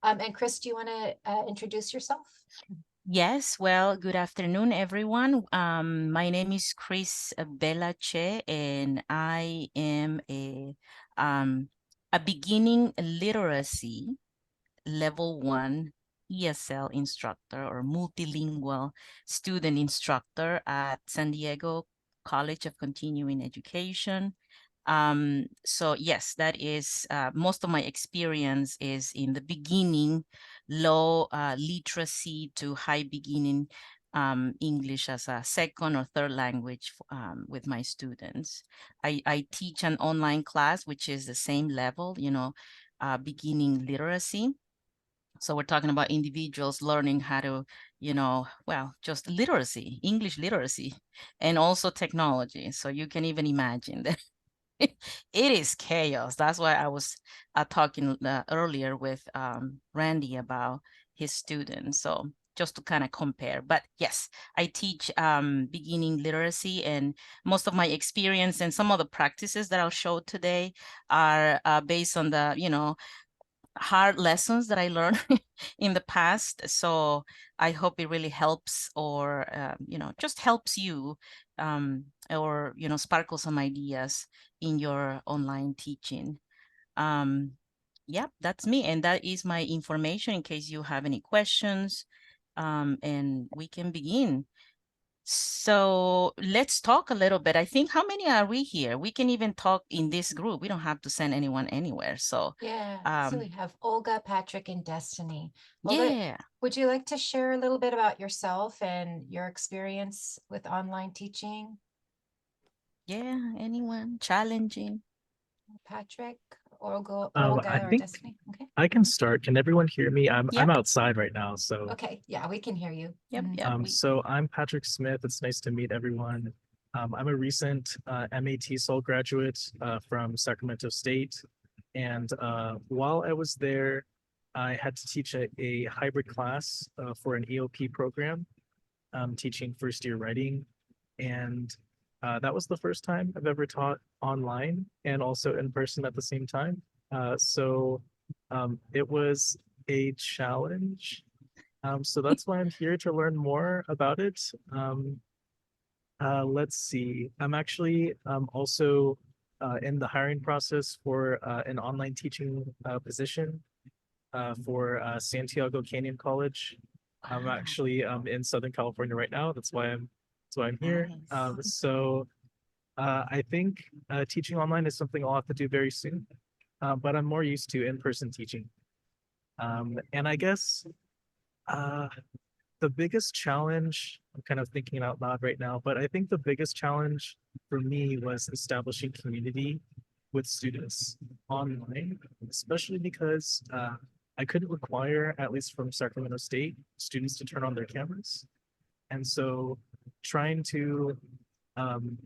And Chris, do you want to introduce yourself? Yes, well, good afternoon, everyone. My name is Chris Vela, and I am a beginning literacy level 1 ESL instructor or multilingual student instructor at San Diego College of Continuing Education. So yes, that is most of my experience is in the beginning, low literacy to high beginning English as a second or third language with my students. I teach an online class, which is the same level, beginning literacy. So we're talking about individuals learning how to, well, just literacy, English literacy, and also technology. So you can even imagine that it is chaos. That's why I was talking earlier with Randy about his students. So just to kind of compare. But yes, I teach beginning literacy, and most of my experience and some of the practices that I'll show today are based on the, hard lessons that I learned in the past. So I hope it really helps, or just helps you, or sparkle some ideas in your online teaching. Yeah, that's me, and that is my information in case you have any questions, and we can begin. So let's talk a little bit. I think, how many are we here? We can even talk in this group. We don't have to send anyone anywhere. So Yeah, so we have Olga, Patrick, and Destiny. Olga, yeah. would you like to share a little bit about yourself and your experience with online teaching? Yeah, anyone challenging? Patrick, Olga, I or think Destiny? Okay. I can start. Can everyone hear me? I'm Yep, outside right now, so Okay, yeah, we can hear you. yep, Mhm. yep. so I'm Patrick Smith. It's nice to meet everyone. I'm a recent MAT Soul graduate from Sacramento State, and while I was there, I had to teach a hybrid class for an EOP program, teaching first year writing, and that was the first time I've ever taught online and also in person at the same time. So it was a challenge. So that's why I'm here to learn more about it. Let's see. I'm actually also in the hiring process for an online teaching position for Santiago Canyon College. I'm Wow, actually in Southern California right now. That's why I'm here. nice. I think teaching online is something I'll have to do very soon, but I'm more used to in-person teaching. And I guess uh, the biggest challenge, I'm kind of thinking out loud right now, but I think the biggest challenge for me was establishing community with students online, especially because I couldn't require, at least from Sacramento State, students to turn on their cameras. And so trying to um,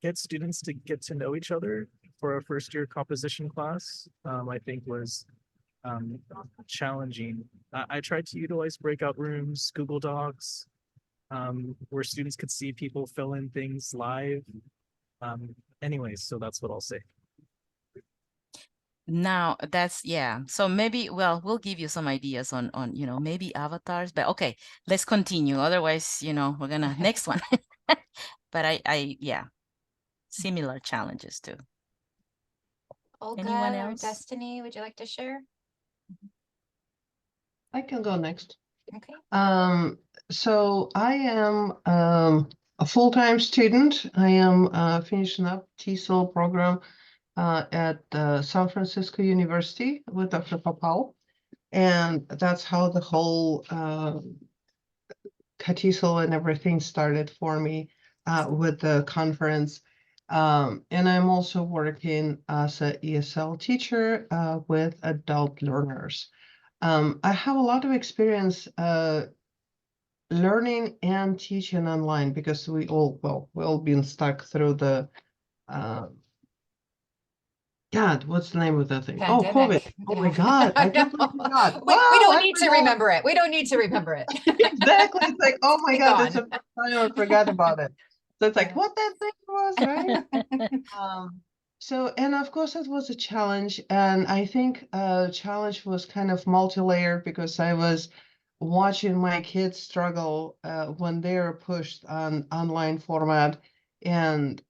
get students to get to know each other for a first year composition class, I think was um, challenging. I tried to utilize breakout rooms, Google Docs, where students could see people fill in things live. Anyways, so that's what I'll say. Now that's, yeah. So maybe, well, we'll give you some ideas on maybe avatars, but okay, let's continue. Otherwise, we're gonna next one. But yeah, similar challenges too. Anyone Olga or else? Destiny, would you like to share? I can go next. Okay. So I am a full-time student. I am finishing up TESOL program at San Francisco University with Dr. Papal. And that's how the whole Catesolot and everything started for me with the conference. And I'm also working as an ESL teacher with adult learners. I have a lot of experience learning and teaching online because we all been stuck through the God, what's the name of that thing? Oh, COVID. Pandemic. Oh my God, I totally forgot. We Wow, don't I need to forgot. remember it. We don't need to remember it. Exactly. It's like, oh my Be God, that's the gone. first time I forgot about it. So it's like, Yeah. what that thing was, right? So, and of course, it was a challenge. And I think challenge was kind of multi-layered because I was watching my kids struggle when they're pushed on online format, and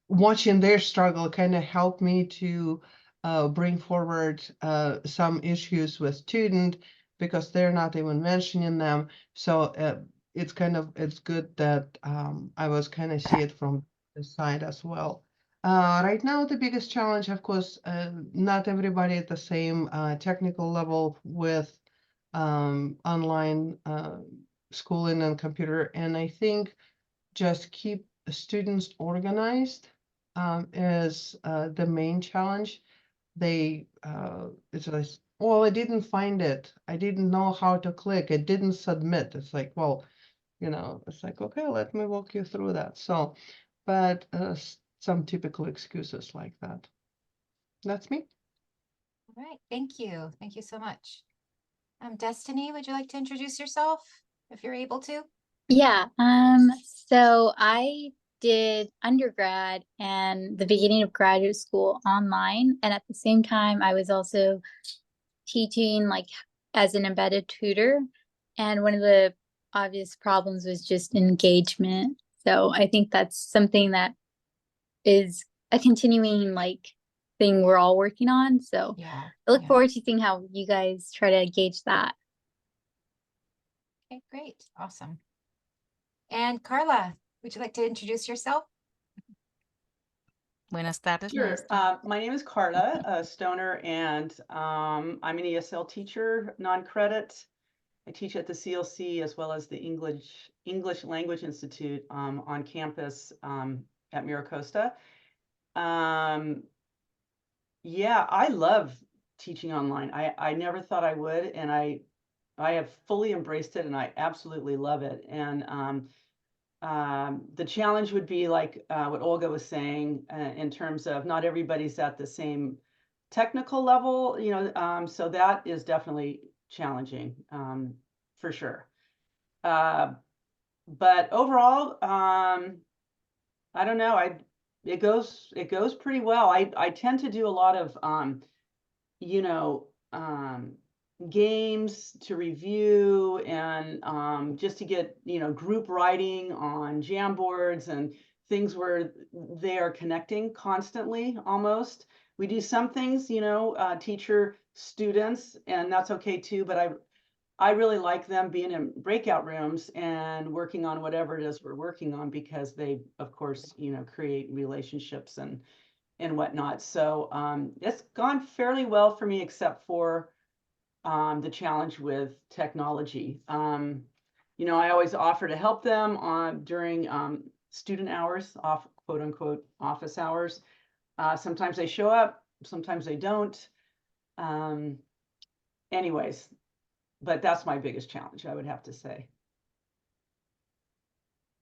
watching their struggle kind of helped me to bring forward some issues with student because they're not even mentioning them. So it's good that I was kind of see it from the side as well. Right now, the biggest challenge, of course, not everybody at the same technical level with online schooling and computer. And I think just keep students organized is the main challenge. It's like, well, I didn't find it. I didn't know how to click. It didn't submit. It's like, well, it's like, okay, let me walk you through that. So, but some typical excuses like that. That's me. All right, thank you. Thank you so much. Destiny, would you like to introduce yourself if you're able to? Yeah, so I did undergrad and the beginning of graduate school online, and at the same time I was also teaching like as an embedded tutor, and one of the obvious problems was just engagement. So I think that's something that is a continuing like thing we're all working on. So Yeah. I look yeah. forward to seeing how you guys try to gauge that. Okay, great. Awesome. And Carla, would you like to introduce yourself? Buenas tardes, Sure. maestra. My name is Carla Stoner, and I'm an ESL teacher, non-credit. I teach at the CLC as well as the English Language Institute on campus at Miracosta. Yeah, I love teaching online. I never thought I would, and I have fully embraced it, and I absolutely love it. And the challenge would be like what Olga was saying in terms of not everybody's at the same technical level, so that is definitely challenging for sure. But overall, I don't know. It goes pretty well. I tend to do a lot of you know, games to review and just to get, group writing on Jamboards and things where they are connecting constantly almost. We do some things, teacher students, and that's okay too, but I really like them being in breakout rooms and working on whatever it is we're working on because they, of course, create relationships and whatnot. So it's gone fairly well for me, except for the challenge with technology. I always offer to help them during student hours, quote unquote office hours. Sometimes they show up, sometimes they don't. Anyways, but that's my biggest challenge, I would have to say.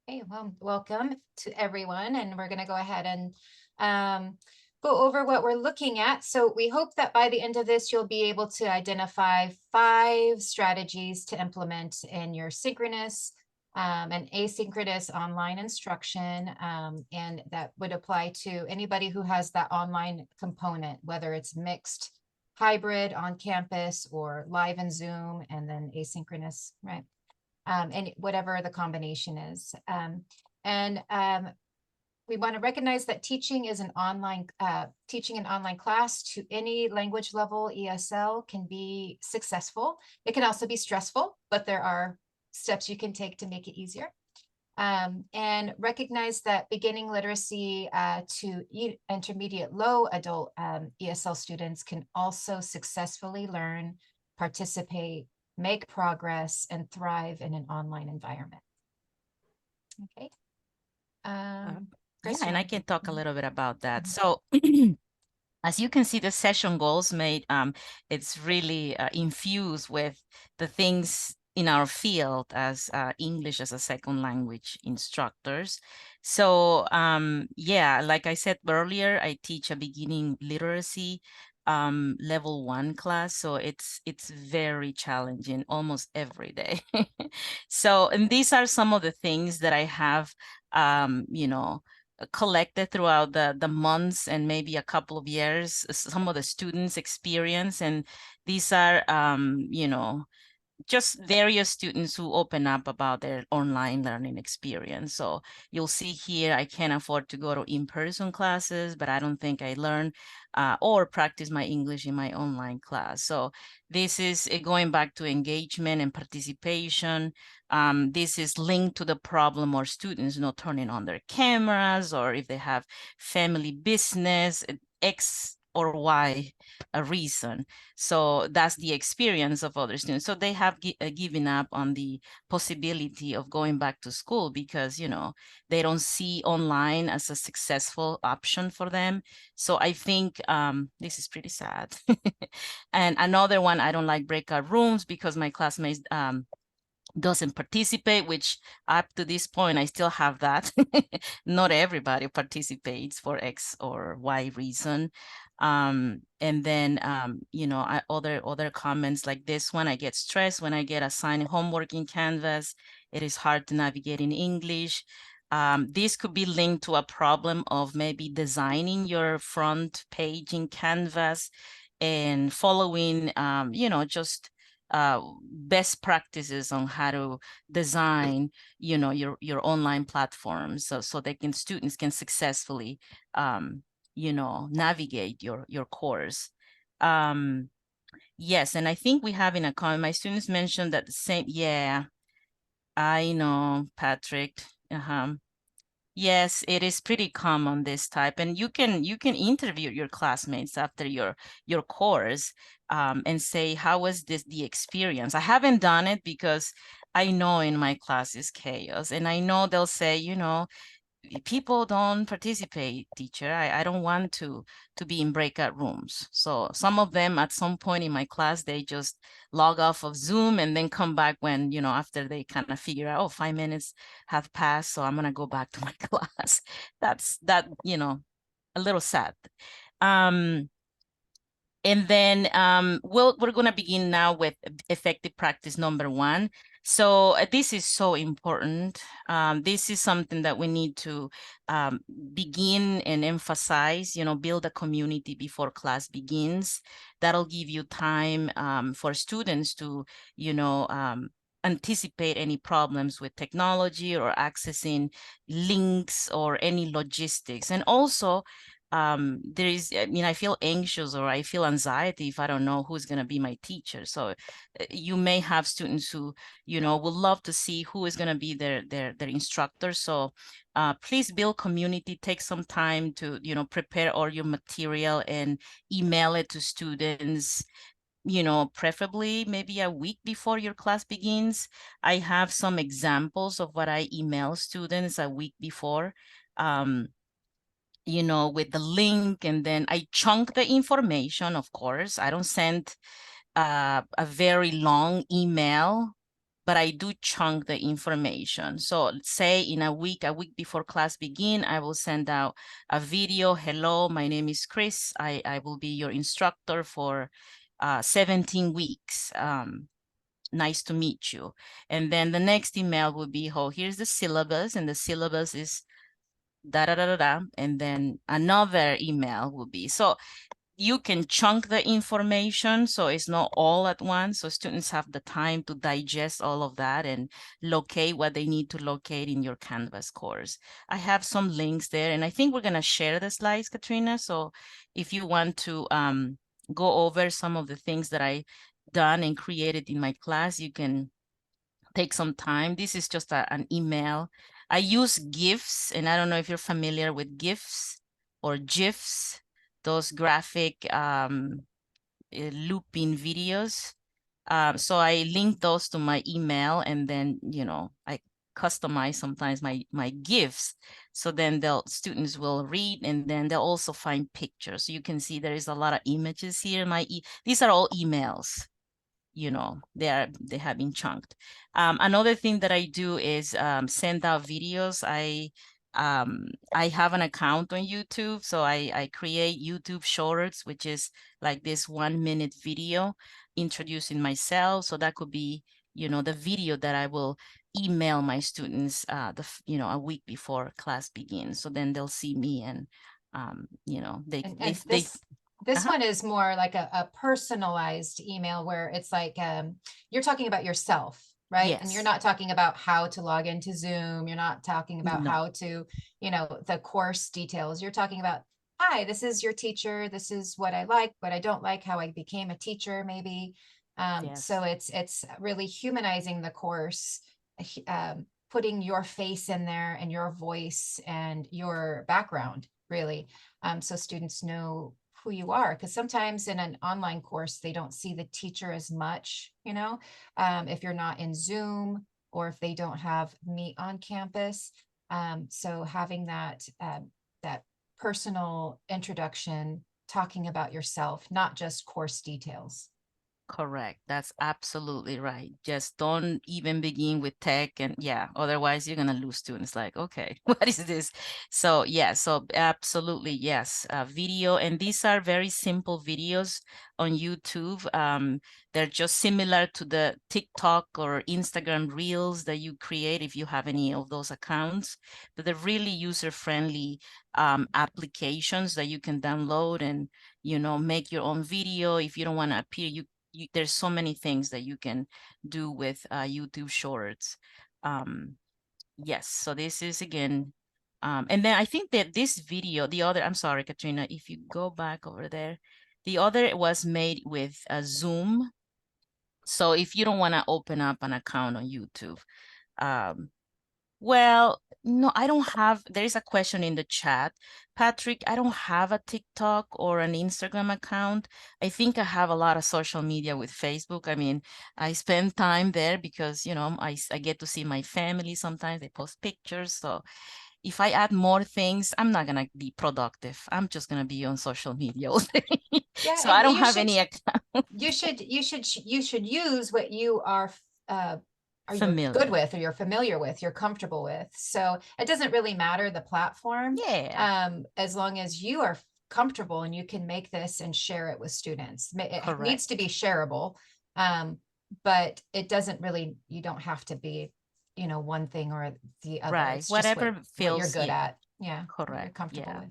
Hey, well, welcome to everyone, and we're going to go ahead and go over what we're looking at. So we hope that by the end of this, you'll be able to identify 5 strategies to implement in your synchronous and asynchronous online instruction, and that would apply to anybody who has that online component, whether it's mixed, hybrid, on campus, or live in Zoom, and then asynchronous, right? And whatever the combination is. We want to recognize that teaching an online class to any language level ESL can be successful. It can also be stressful, but there are steps you can take to make it easier. And recognize that beginning literacy to intermediate low adult ESL students can also successfully learn, participate, make progress, and thrive in an online environment. Okay. Yeah, and I can talk a little bit about that. Mhm. So as you can see, the session goals made, it's really infused with the things in our field as English as a second language instructors. So yeah, like I said earlier, I teach a beginning literacy level 1 class. So it's very challenging almost every day. So, and these are some of the things that I have, collected throughout the months and maybe a couple of years, some of the students' experience. And these are, you know, just various students who open up about their online learning experience. So you'll see here, I can't afford to go to in-person classes, but I don't think I learn or practice my English in my online class. So this is going back to engagement and participation. This is linked to the problem or students not turning on their cameras, or if they have family business, X or Y a reason. So that's the experience of other students. So they have given up on the possibility of going back to school because, you know, they don't see online as a successful option for them. So I think this is pretty sad. And another one, I don't like breakout rooms because my classmates doesn't participate, which up to this point, I still have that. Not everybody participates for X or Y reason. And then, you know, other comments like this one, I get stressed when I get assigned homework in Canvas. It is hard to navigate in English. This could be linked to a problem of maybe designing your front page in Canvas and following, you know, just best practices on how to design, you know, your online platforms, so they can students can successfully, you know, navigate your course. Yes, and I think we have in a comment, my students mentioned that the same. Yeah, I know, Patrick. Yes, it is pretty common, this type, and you can interview your classmates after your course and say, how was the experience? I haven't done it because I know in my class is chaos, and I know they'll say, you know, people don't participate, teacher. I don't want to be in breakout rooms. So some of them at some point in my class, they just log off of Zoom and then come back when, you know, after they kind of figure out, oh, 5 minutes have passed, so I'm gonna go back to my class. That's, you know, a little sad. And then we're going to begin now with effective practice number 1. So this is so important. This is something that we need to begin and emphasize, you know, build a community before class begins. That'll give you time for students to, you know, anticipate any problems with technology or accessing links or any logistics. And also, there is, I mean, I feel anxious or I feel anxiety if I don't know who's going to be my teacher. So you may have students who, you know, would love to see who is going to be their instructor. So please build community, take some time to, you know, prepare all your material and email it to students, you know, preferably maybe a week before your class begins. I have some examples of what I email students a week before. You know, with the link, and then I chunk the information, of course. I don't send a very long email, but I do chunk the information. So let's say in a week before class begin, I will send out a video. Hello, my name is Chris. I will be your instructor for 17 weeks. Nice to meet you. And then the next email will be, oh, here's the syllabus, and the syllabus is da da da da da, and then another email will be. So you can chunk the information so it's not all at once, so students have the time to digest all of that and locate what they need to locate in your Canvas course. I have some links there, and I think we're going to share the slides, Katrina. So if you want to go over some of the things that I done and created in my class, you can take some time. This is just an email. I use GIFs, and I don't know if you're familiar with GIFs or GIFs, those graphic looping videos. So I link those to my email, and then, you know, I customize sometimes my GIFs. So then students will read, and then they'll also find pictures. So you can see there is a lot of images here. These are all emails. You know, they have been chunked. Another thing that I do is send out videos. I have an account on YouTube, so I create YouTube shorts, which is like this 1-minute video introducing myself. So that could be the video that I will email my students, a week before class begins. So then they'll see me and, they, And, they, and they, this Uh-huh. one is more like a personalized email where it's like, you're talking about yourself, right? And you're yes, not talking about how to log into Zoom. You're not talking about no, how to, the course details. You're talking about, hi, this is your teacher. This is what I like, what I don't like, how I became a teacher, maybe. So yes, it's really humanizing the course, putting your face in there and your voice and your background, really. So students know who you are, because sometimes in an online course, they don't see the teacher as much, if you're not in Zoom or if they don't have Meet on campus. So having that personal introduction, talking about yourself, not just course details. correct. That's absolutely right. Just don't even begin with tech, and yeah, otherwise you're gonna lose students. Like, okay, what is this? So yeah, so absolutely yes, video, and these are very simple videos on YouTube. They're just similar to the TikTok or Instagram Reels that you create if you have any of those accounts, but they're really user-friendly applications that you can download and make your own video. If you don't want to appear, there's so many things that you can do with YouTube Shorts. Yes, so this is again, and then I think that this video, I'm sorry, Katrina, if you go back over there, the other was made with Zoom. So if you don't want to open up an account on YouTube, um, well, no, I don't have, there is a question in the chat. Patrick, I don't have a TikTok or an Instagram account. I think I have a lot of social media with Facebook. I mean, I spend time there because, I get to see my family sometimes. They post pictures. So if I add more things, I'm not gonna be productive. I'm just gonna be on social media all day. Yeah, So and I don't you have should any account you should use what you are you're good familiar. with or you're familiar with, you're comfortable with. So it doesn't really matter the platform, Yeah, as long as you are comfortable and you can make this and share it with students. It needs to be correct. shareable, but it doesn't really, you don't have to be, one thing or the other. Right. It's just Whatever what you're feels, good yeah, at. Yeah, what you're correct. comfortable Yeah. with.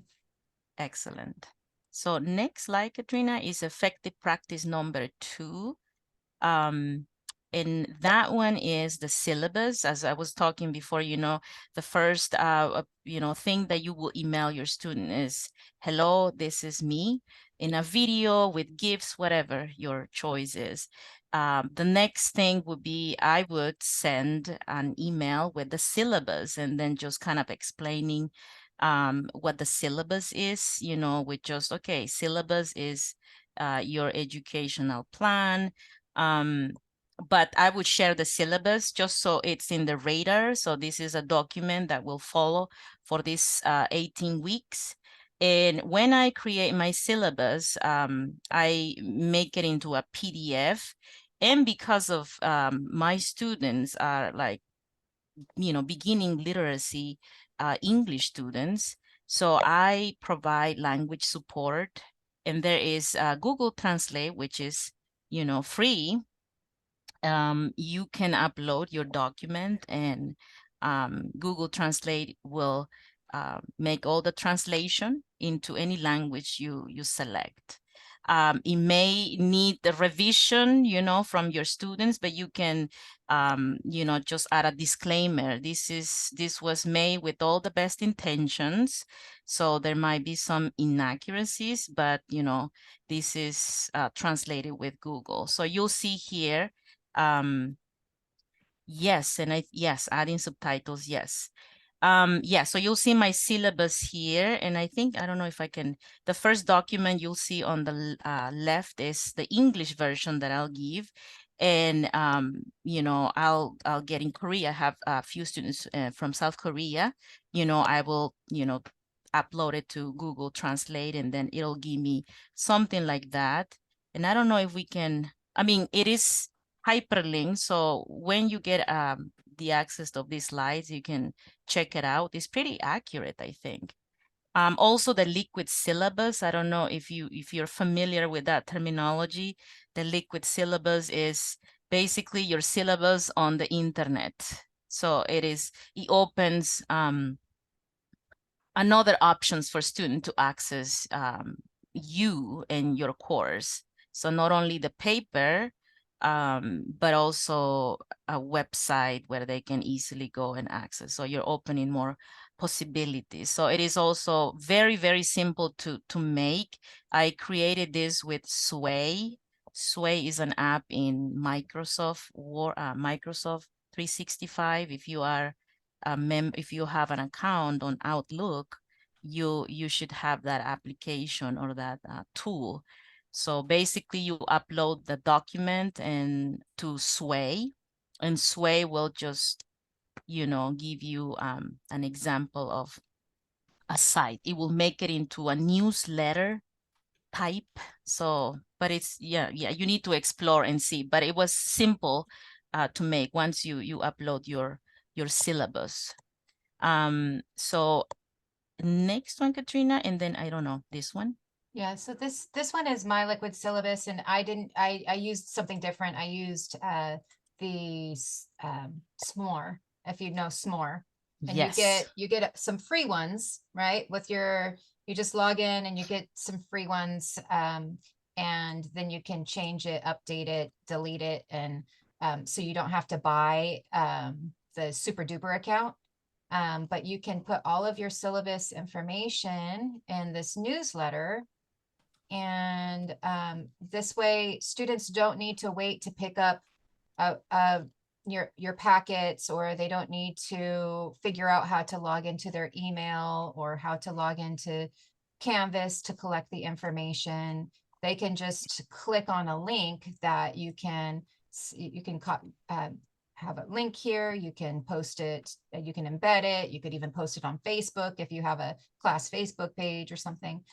Excellent. So next slide, Katrina, is effective practice number 2. Um, and that one is the syllabus. As I was talking before, the first, thing that you will email your student is, hello, this is me, in a video with GIFs, whatever your choice is. The next thing would be, I would send an email with the syllabus and then just kind of explaining what the syllabus is, with just, okay, syllabus is your educational plan. But I would share the syllabus just so it's in the radar. So this is a document that will follow for this 18 weeks. And when I create my syllabus, I make it into a PDF. And because of my students are like, beginning literacy English students, so I provide language support. And there is Google Translate, which is, free. You can upload your document and Google Translate will make all the translation into any language you select. It may need the revision, from your students, but you can, just add a disclaimer. This was made with all the best intentions. So there might be some inaccuracies, but, this is translated with Google. So you'll see here, yes, yes, adding subtitles, yes. Yeah, so you'll see my syllabus here, and I don't know if I can, the first document you'll see on the left is the English version that I'll give. And I'll get in Korea. I have a few students from South Korea. I will upload it to Google Translate, and then it'll give me something like that. And I don't know if we can, I mean, it is hyperlinked, so when you get the access of these slides, you can check it out. It's pretty accurate, I think. Also the liquid syllabus. I don't know if you're familiar with that terminology. The liquid syllabus is basically your syllabus on the internet. So it opens another options for student to access you and your course. So not only the paper, but also a website where they can easily go and access. So you're opening more possibilities. So it is also very, very simple to make. I created this with Sway. Sway is an app in Microsoft Microsoft 365. If you have an account on Outlook, you should have that application or that tool. So basically you upload the document and to Sway, and Sway will just, give you an example of a site. It will make it into a newsletter type. So, but it's, yeah, you need to explore and see, but it was simple to make once you upload your syllabus. So next one, Katrina, and then I don't know, this one. Yeah, so this one is my liquid syllabus, and I used something different. I used the S'more, if you know S'more. And Yes. you get some free ones, right? You just log in and you get some free ones, and then you can change it, update it, delete it, and so you don't have to buy the super duper account. But you can put all of your syllabus information in this newsletter. And this way, students don't need to wait to pick up your packets, or they don't need to figure out how to log into their email or how to log into Canvas to collect the information. They can just click on a link that you can have a link here. You can post it, you can embed it. You could even post it on Facebook if you have a class Facebook page or something.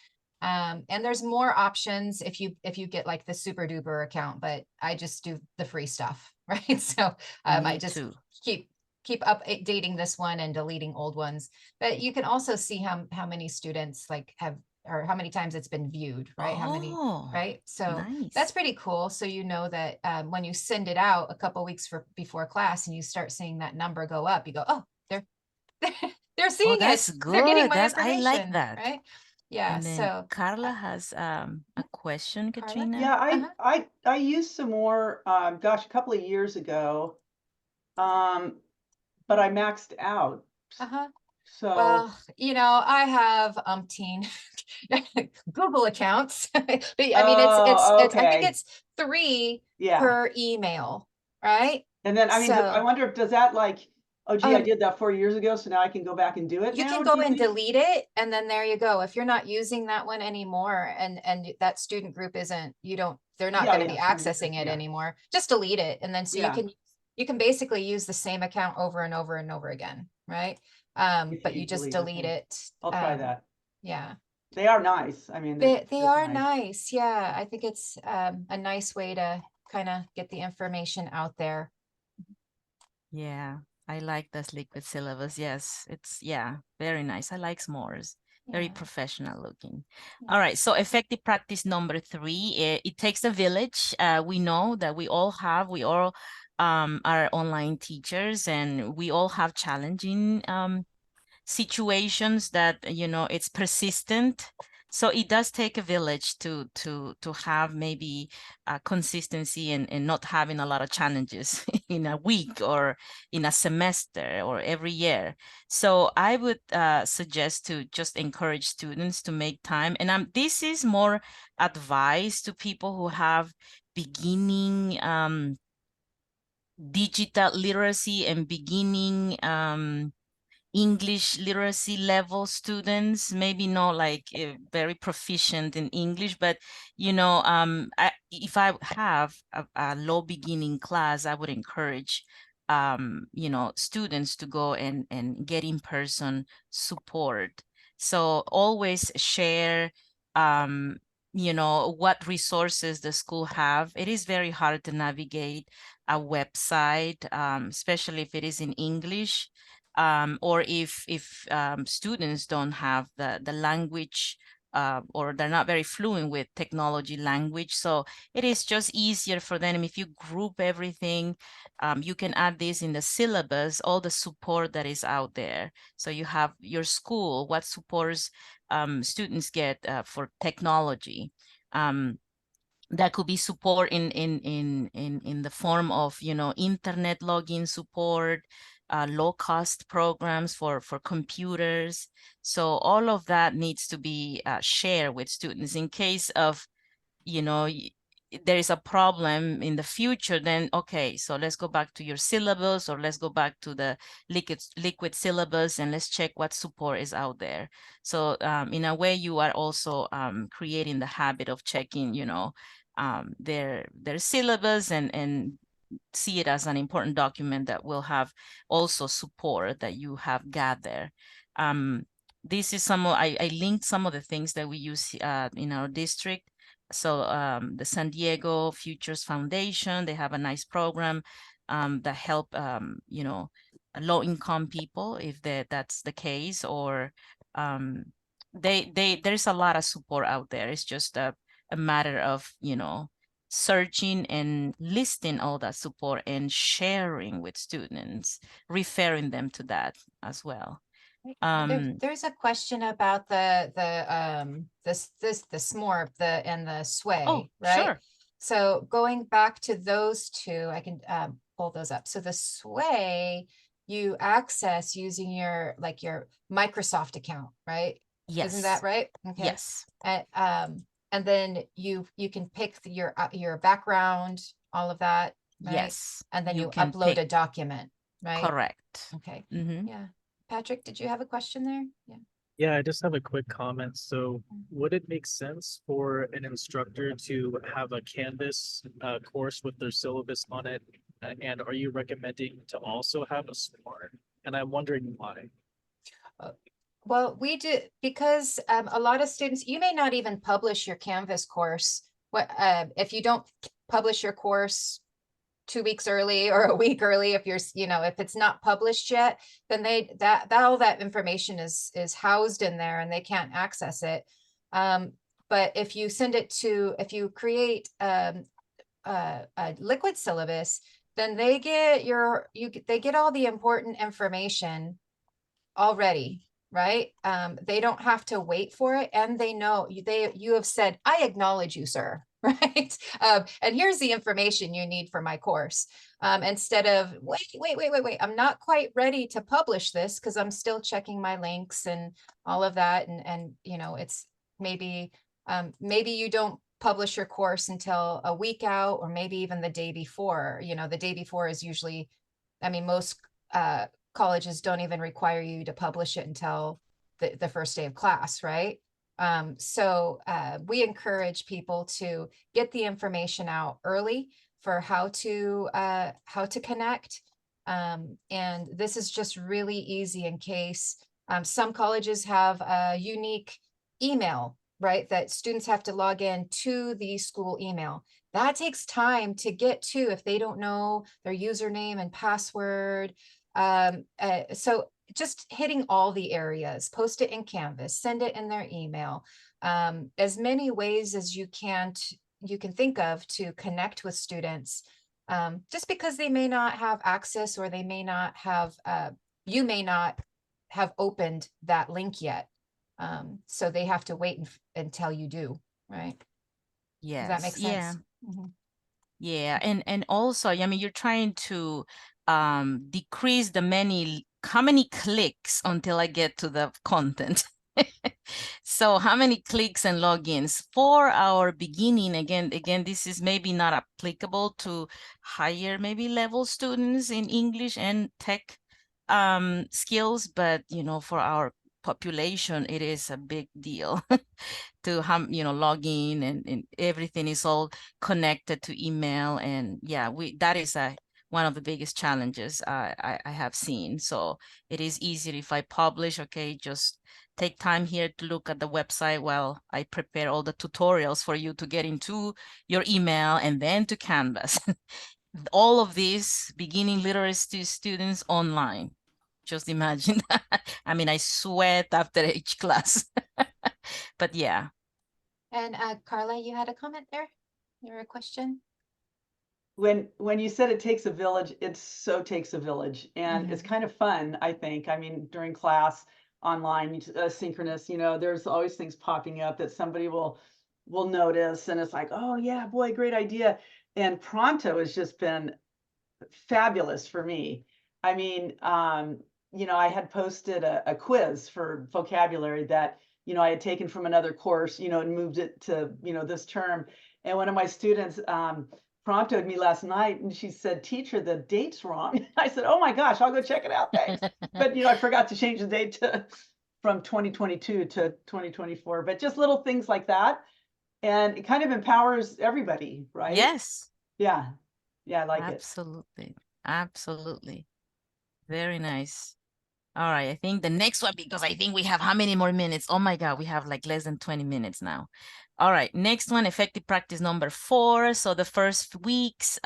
And there's more options if you get like the super duper account, but I just do the free stuff, right? So I Me just too. keep updating this one and deleting old ones. But you can also see how many students like have, or how many times it's been viewed, right? How many, Oh, right? So nice. that's pretty cool. So you know that when you send it out a couple weeks before class and you start seeing that number go up, you go, oh, they're seeing it. That's They're getting good. my I like information, that. right? Yeah. And then So Carla has a question, Carla? Katrina. Yeah, Uh-huh. I used some more, gosh, a couple of years ago. But I maxed out. Uh-huh. So Well, I have umpteen Google accounts. But I mean, it's I think okay. it's 3 Yeah. per email, right? And then, I mean, I So wonder if does that like, oh gee, I um, did that 4 years ago, so now I can go back and do it you now, can do go you and think? delete it, and then there you go. If you're not using that one anymore, and that student group they're not Yeah, going to yeah, be student accessing it yeah. anymore, just delete it. And then so Yeah. you can basically use the same account over and over and over again, right? If But you just delete okay. it. I'll try that. Yeah. They are nice. I mean, They it's are nice. nice. Yeah. I think it's a nice way to kind of get the information out there. Yeah, I like this liquid syllabus. Yes, it's, very nice. I like s'mores. Very Yeah. professional looking. Yeah. All right, so effective practice number 3, it takes a village. We know that we all are online teachers, and we all have challenging situations that, it's persistent. So it does take a village to have maybe consistency and not having a lot of challenges in a week or in a semester or every year. So I would suggest to just encourage students to make time. And this is more advice to people who have beginning digital literacy and beginning English literacy level students, maybe not like very proficient in English, but if I have a low beginning class, I would encourage students to go and get in-person support. So always share what resources the school have. It is very hard to navigate a website, especially if it is in English. Or if students don't have the language or they're not very fluent with technology language. So it is just easier for them if you group everything. You can add this in the syllabus, all the support that is out there. So you have your school, what supports students get for technology. That could be support in the form of, you know, internet login support, low cost programs for computers. So all of that needs to be shared with students in case of, you know, there is a problem in the future. Then okay, so let's go back to your syllabus, or let's go back to the liquid syllabus, and let's check what support is out there. So in a way, you are also creating the habit of checking, you know, their syllabus, and see it as an important document that will have also support that you have gathered. This is some of, I linked some of the things that we use in our district. So the San Diego Futures Foundation, they have a nice program that help, you know, low-income people, if that's the case, or there's a lot of support out there. It's just a matter of, you know, searching and listing all that support and sharing with students, referring them to that as well. There's a question about the SMORP and the sway, Oh, right? sure. So going back to those two, I can pull those up. So the sway you access using your Microsoft account, right? Yes. Isn't that right? Okay. Yes. And then you can pick your background, all of that, right? Yes. And then you can upload pick. a document, right? Correct. Okay. Mm-hmm. Yeah. Patrick, did you have a question there? Yeah. Yeah, I just have a quick comment. So would it make sense for an instructor to have a Canvas course with their syllabus on it? And are you recommending to also have a SMART? And I'm wondering why. Well, we do, because a lot of students, you may not even publish your Canvas course. What if you don't publish your course 2 weeks early or a week early, if you're, you know, if it's not published yet, then that all that information is housed in there and they can't access it. But if you send it to, if you create a liquid syllabus, then they get they get all the important information already, right? They don't have to wait for it, and they know you have said, I acknowledge you, sir, right? And here's the information you need for my course. Instead of wait, I'm not quite ready to publish this because I'm still checking my links and all of that, and you know, it's maybe you don't publish your course until a week out, or maybe even the day before. You know, the day before is usually, I mean, most colleges don't even require you to publish it until the first day of class, right? So we encourage people to get the information out early for how to connect. And this is just really easy in case some colleges have a unique email, right? That students have to log in to the school email. That takes time to get to if they don't know their username and password. So just hitting all the areas, post it in Canvas, send it in their email, as many ways as you can think of to connect with students, just because they may not have access, or they may not have, you may not have opened that link yet. So they have to wait until you do, right? Yes. Does that make sense? Yeah. Mhm. Yeah, and also, I mean, you're trying to decrease how many clicks until I get to the content. So how many clicks and logins for our beginning? Again, this is maybe not applicable to higher maybe level students in English and tech skills, but you know, for our population, it is a big deal to log in, and everything is all connected to email. And yeah, that is one of the biggest challenges I have seen. So it is easier if I publish, okay, just take time here to look at the website while I prepare all the tutorials for you to get into your email and then to Canvas. All of these beginning literacy students online. Just imagine that. I mean, I sweat after each class. But yeah. And Carla, you had a comment there? Or a question? When you said it takes a village, it so takes a village, and it's Mhm. kind of fun, I think. I mean, during class, online, synchronous, you know, there's always things popping up that somebody will notice, and it's like, oh yeah, boy, great idea. And Pronto has just been fabulous for me. I mean, you know, I had posted a quiz for vocabulary that, you know, I had taken from another course, you know, and moved it to, you know, this term. And one of my students prompted me last night and she said, teacher, the date's wrong. I said, oh my gosh, I'll go check it out. Thanks. But, you know, I forgot to change the date to from 2022 to 2024, but just little things like that. And it kind of empowers everybody, right? Yes. Yeah. Yeah, I like it. Absolutely. Absolutely. Very nice. All right. I think the next one, because I think we have how many more minutes? Oh my God, we have like less than 20 minutes now. All right. Next one, effective practice number 4. So the first weeks,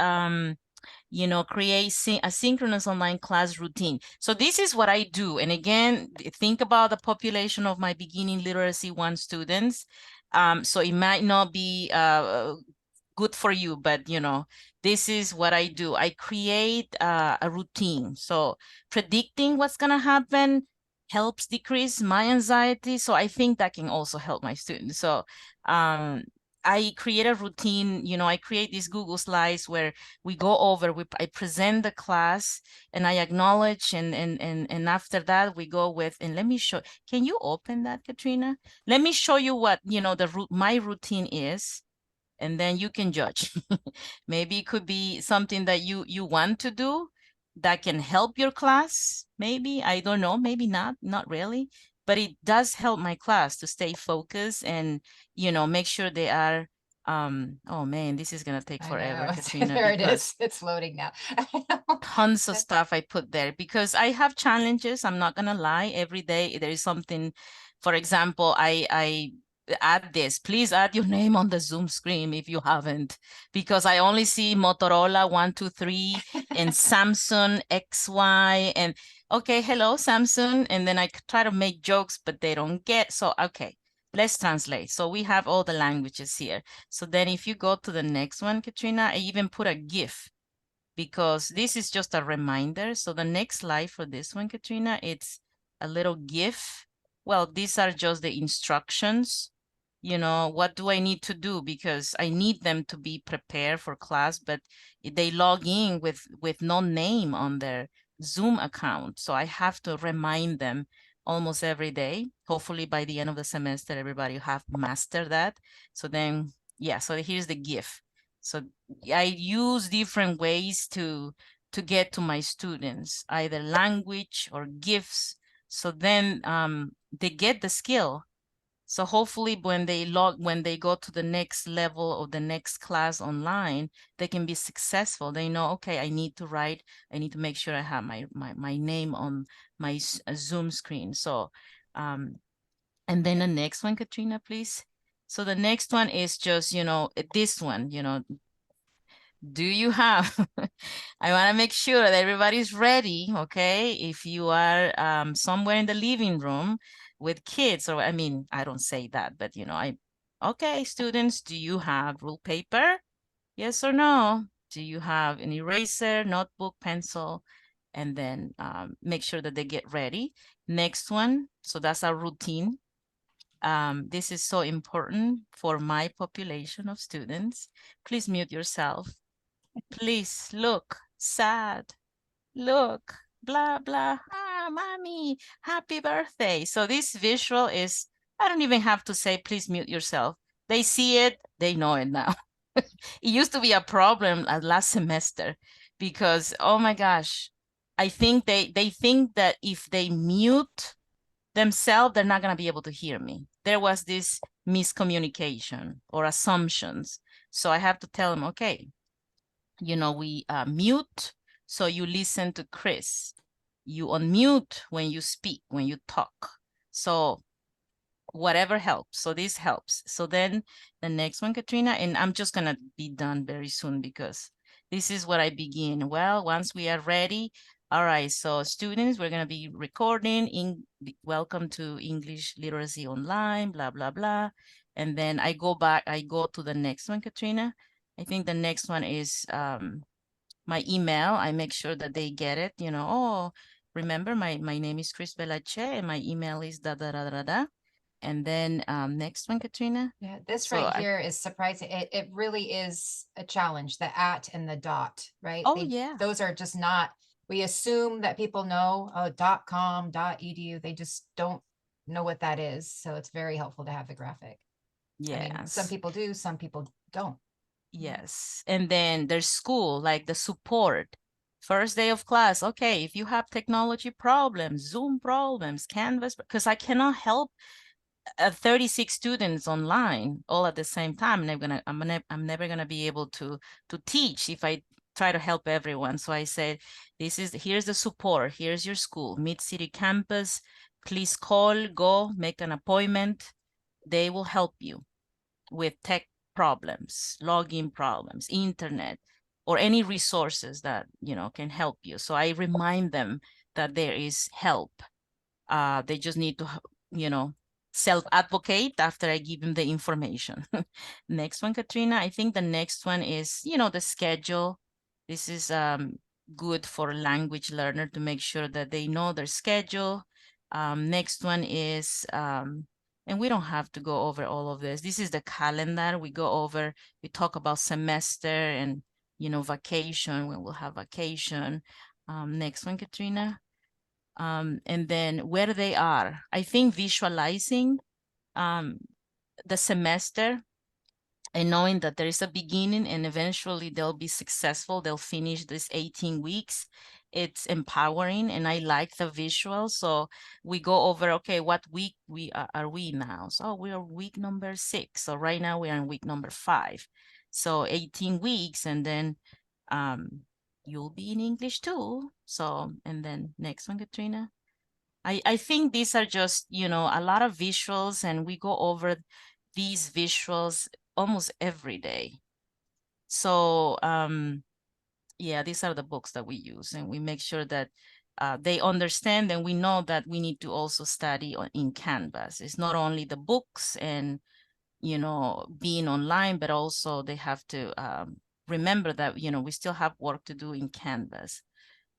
you know, create a synchronous online class routine. So this is what I do. And again, think about the population of my beginning literacy 1 students. So it might not be good for you, but you know, this is what I do. I create a routine. So predicting what's gonna happen helps decrease my anxiety. So I think that can also help my students. So I create a routine, you know, I create these Google slides where we go over, I present the class and I acknowledge and after that we go with, and let me show, can you open that, Katrina? Let me show you what, you know, my routine is, and then you can judge. Maybe it could be something that you want to do that can help your class. Maybe, I don't know, maybe not really, but it does help my class to stay focused and, you know, make sure they are, oh man, this is gonna take I forever, know. Katrina, There it because is. It's loading now. tons of stuff I put there because I have challenges. I'm not gonna lie. Every day there is something. For example, I add this. Please add your name on the Zoom screen if you haven't, because I only see Motorola 123 and Samsung XY and okay, hello Samsung, and then I try to make jokes, but they don't get. So okay, let's translate. So we have all the languages here. So then if you go to the next one, Katrina, I even put a GIF because this is just a reminder. So the next slide for this one, Katrina, it's a little GIF. Well, these are just the instructions. You know, what do I need to do? Because I need them to be prepared for class, but they log in with no name on their Zoom account. So I have to remind them almost every day. Hopefully by the end of the semester, everybody have mastered that. So then, yeah, so here's the GIF. So I use different ways to get to my students, either language or gifts. So then they get the skill. So hopefully when they go to the next level or the next class online, they can be successful. They know, okay, I need to write, I need to make sure I have my name on my Zoom screen. So, and then the next one, Katrina, please. So the next one is just, you know, this one, you know, do you have, I want to make sure that everybody's ready, okay? If you are somewhere in the living room with kids, or I mean, I don't say that, but you know, okay, students, do you have rule paper? Yes or no? Do you have an eraser, notebook, pencil? And then make sure that they get ready. Next one, so that's our routine. This is so important for my population of students. Please mute yourself. Please look sad. Look, blah, blah. Ah, mommy, happy birthday. So this visual is, I don't even have to say, please mute yourself. They see it, they know it now. It used to be a problem last semester because, oh my gosh, I think they think that if they mute themselves, they're not going to be able to hear me. There was this miscommunication or assumptions. So I have to tell them, okay, you know, we mute, so you listen to Chris. You unmute when you speak, when you talk. So whatever helps. So this helps. So then the next one, Katrina, and I'm just gonna be done very soon because this is what I begin. Well, once we are ready, All right, so students, we're gonna be recording welcome to English Literacy Online, blah, blah, blah. And then I go to the next one, Katrina. I think the next one is my email. I make sure that they get it, oh, remember my name is Chris Belache and my email is da da da da da. And then next one, Katrina. Yeah, this So right here is surprising. It really is a challenge, the at and the dot, right? Oh, yeah. Those are just not, we assume that people know, oh, .com, .edu, they just don't know what that is. So it's very helpful to have the graphic. I mean, some Yes. people do, some people don't. Yes. And then there's school, like the support. First day of class. Okay, if you have technology problems, Zoom problems, Canvas, because I cannot help 36 students online all at the same time. And I'm never gonna be able to teach if I try to help everyone. So I said, here's the support. Here's your school, Mid-City Campus. Please call, go, make an appointment. They will help you with tech problems, login problems, internet, or any resources that can help you. So I remind them that there is help. They just need to, self-advocate after I give them the information. Next one, Katrina. I think the next one is, the schedule. This is good for language learner to make sure that they know their schedule. Next one is, and we don't have to go over all of this. This is the calendar. We talk about semester and, vacation, when we'll have vacation. Next one, Katrina. And then where they are. I think visualizing the semester and knowing that there is a beginning and eventually they'll be successful, they'll finish this 18 weeks. It's empowering and I like the visual. So we go over, okay, what week are we now? So we are week number 6. So right now we are in week number 5. So 18 weeks and then you'll be in English too. So, and then next one, Katrina. I think these are just, a lot of visuals and we go over these visuals almost every day. So, yeah, these are the books that we use and we make sure that they understand and we know that we need to also study in Canvas. It's not only the books and, being online, but also they have to remember that, we still have work to do in Canvas.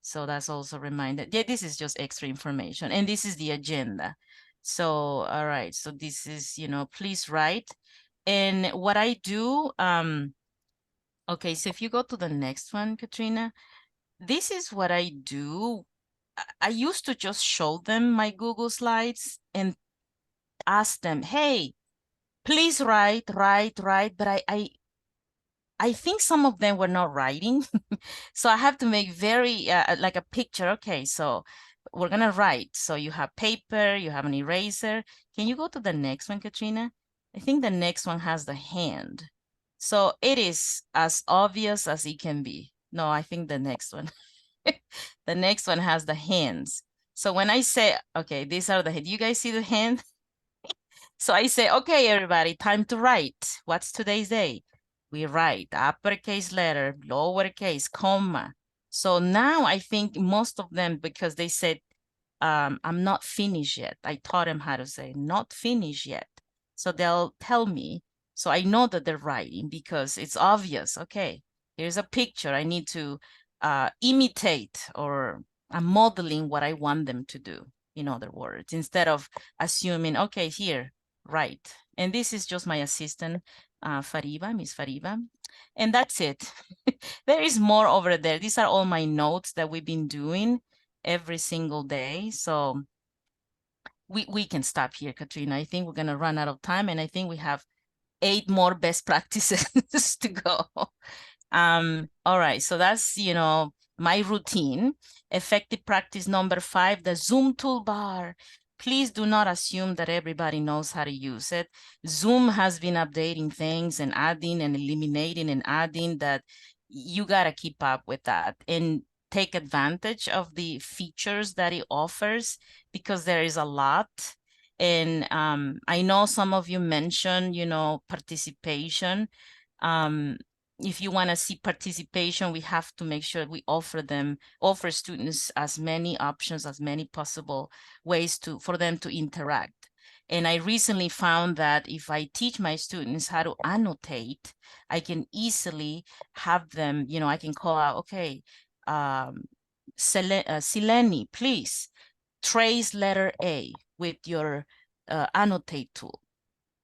So that's also reminded. Yeah, this is just extra information. And this is the agenda. So, all right. So this is, please write. And what I do, okay, so if you go to the next one, Katrina, this is what I do. I used to just show them my Google Slides and ask them, hey, please write. But I think some of them were not writing. So I have to make very like a picture. Okay, so we're gonna write. So you have paper, you have an eraser. Can you go to the next one, Katrina? I think the next one has the hand. So it is as obvious as it can be. No, I think the next one. The next one has the hands. So when I say, okay, these are the hands. You guys see the hand? So I say, okay, everybody, time to write. What's today's day? We write uppercase letter, lowercase, comma. So now I think most of them, because they said, I'm not finished yet. I taught them how to say not finished yet. So they'll tell me. So I know that they're writing because it's obvious. Okay, here's a picture. I need to imitate or I'm modeling what I want them to do, in other words, instead of assuming, okay, here, right. And this is just my assistant, Fariba, Miss Fariba. And that's it. There is more over there. These are all my notes that we've been doing every single day. So we can stop here, Katrina. I think we're going to run out of time. And I think we have 8 more best practices to go. All right, so that's, my routine. Effective practice number 5, the Zoom toolbar. Please do not assume that everybody knows how to use it. Zoom has been updating things and adding and eliminating and adding that you got to keep up with that and take advantage of the features that it offers because there is a lot. And I know some of you mentioned, participation. if you want to see participation, we have to make sure we offer students as many options, as many possible ways for them to interact. And I recently found that if I teach my students how to annotate, I can easily have them, I can call out, okay, Sileni, please trace letter A with your annotate tool.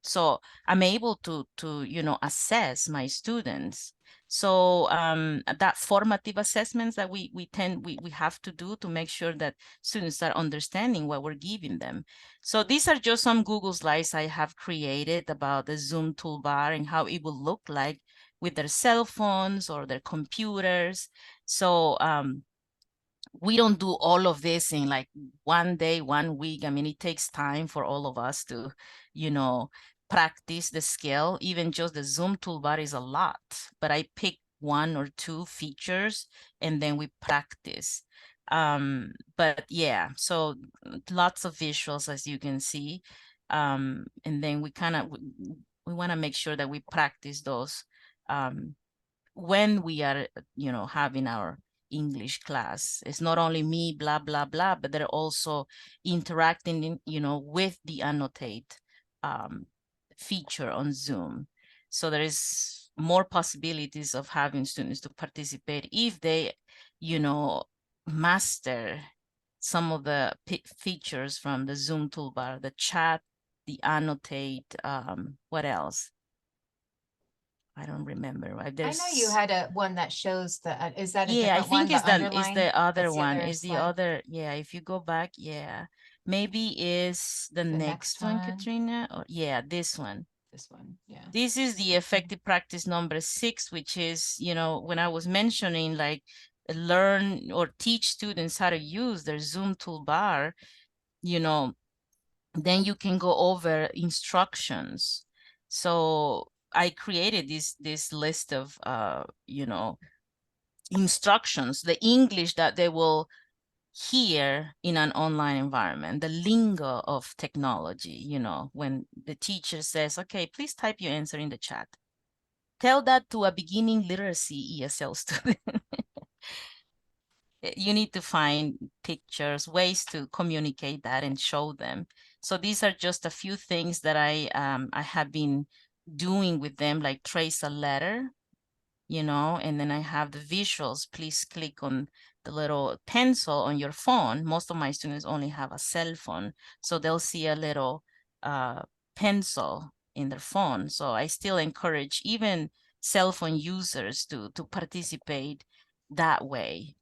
So I'm able to assess my students. So that formative assessments that we have to do to make sure that students are understanding what we're giving them. So these are just some Google slides I have created about the Zoom toolbar and how it will look like with their cell phones or their computers. So we don't do all of this in like one day, 1 week. I mean, it takes time for all of us to, practice the skill. Even just the Zoom toolbar is a lot, but I pick 1 or 2 features and then we practice. But yeah, so lots of visuals, as you can see. And then we want to make sure that we practice those when we are, having our English class. It's not only me, blah, blah, blah, but they're also interacting, with the annotate feature on Zoom. So there is more possibilities of having students to participate if they, master some of the features from the Zoom toolbar, the chat, the annotate, what else? I don't remember. Right? I know you had one that shows is that a Yeah, I different one, think the it's underline? the other That's the one. other Is the slide. other, yeah, if you go back, yeah. Maybe is the next one, one. Katrina? Or yeah, this one. This one, yeah. This is the effective practice number 6, which is, when I was mentioning like learn or teach students how to use their Zoom toolbar, then you can go over instructions. So I created this list of instructions, the English that they will hear in an online environment, the lingo of technology, when the teacher says, okay, please type your answer in the chat. Tell that to a beginning literacy ESL student. You need to find pictures, ways to communicate that and show them. So these are just a few things that I have been doing with them, like trace a letter, and then I have the visuals. Please click on the little pencil on your phone. Most of my students only have a cell phone, so they'll see a little pencil in their phone. So I still encourage even cell phone users to participate that way.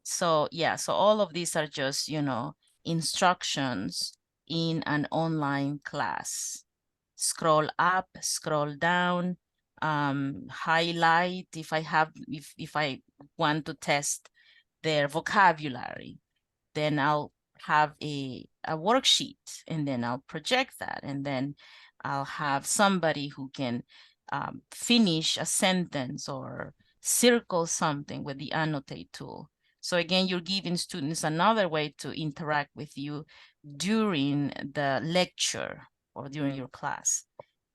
So yeah, so all of these are just, instructions in an online class. Scroll up, scroll down, highlight if I want to test their vocabulary, then I'll have a worksheet and then I'll project that, and then I'll have somebody who can finish a sentence or circle something with the annotate tool. So again, you're giving students another way to interact with you during the lecture or during your class.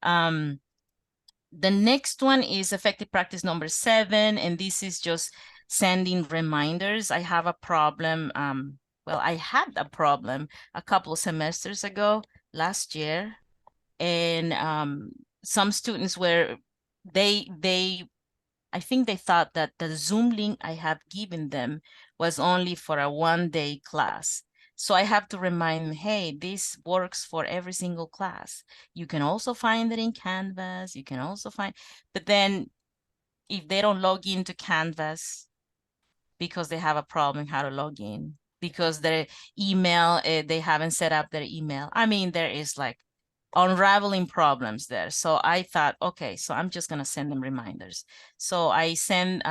The next one is effective practice number 7, and this is just sending reminders. I have a problem. Well, I had a problem a couple of semesters ago, last year, and some students were, I think they thought that the Zoom link I have given them was only for a 1-day class. So I have to remind them, hey, this works for every single class. You can also find it in Canvas. You can also find, but then if they don't log into Canvas because they have a problem how to log in, because their email, they haven't set up their email. I mean, there is like unraveling problems there. So I thought, okay, so I'm just gonna send them reminders. So I send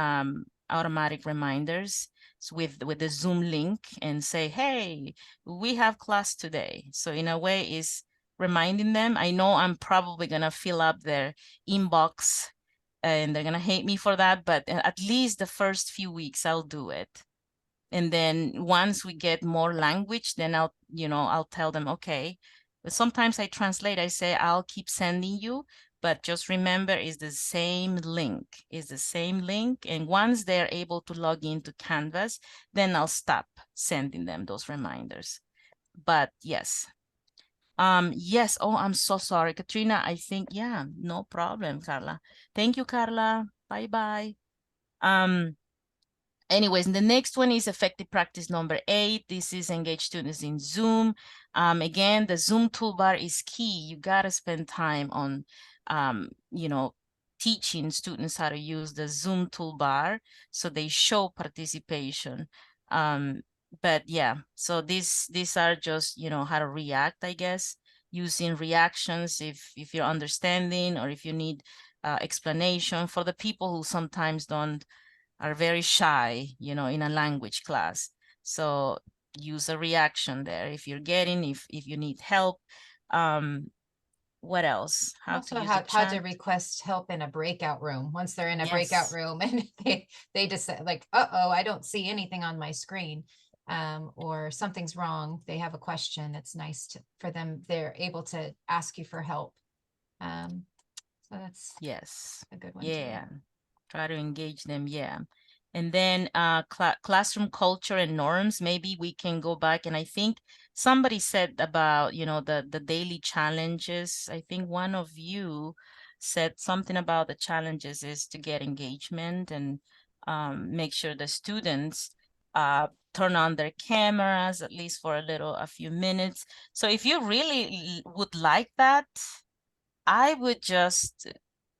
automatic reminders with the Zoom link and say, hey, we have class today. So in a way is reminding them. I know I'm probably gonna fill up their inbox and they're gonna hate me for that, but at least the first few weeks I'll do it. And then once we get more language, then I'll tell them, okay. But sometimes I translate, I say, I'll keep sending you, but just remember it's the same link. It's the same link. And once they're able to log into Canvas, then I'll stop sending them those reminders. But yes. Yes. Oh, I'm so sorry, Katrina. I think, yeah, no problem, Carla. Thank you, Carla. Bye-bye. Anyways, the next one is effective practice number 8. This is engage students in Zoom. Again, the Zoom toolbar is key. You gotta spend time on, you know, teaching students how to use the Zoom toolbar so they show participation. But yeah, so these are just, you know, how to react, I guess, using reactions if you're understanding or if you need explanation for the people who sometimes are very shy, you know, in a language class. So use a reaction there if you're getting, if you need help. What else? How Also to use the how to chat. request help in a breakout room once they're in a breakout Yes. room and they just say like, uh-oh, I don't see anything on my screen. Or something's wrong. They have a question. It's nice for them. They're able to ask you for help. So that's Yes. a good one Yeah. too. Try to engage them. Yeah. And then classroom culture and norms, maybe we can go back. And I think somebody said about, you know, the daily challenges. I think one of you said something about the challenges is to get engagement and make sure the students turn on their cameras at least for a few minutes. So if you really would like that, I would just,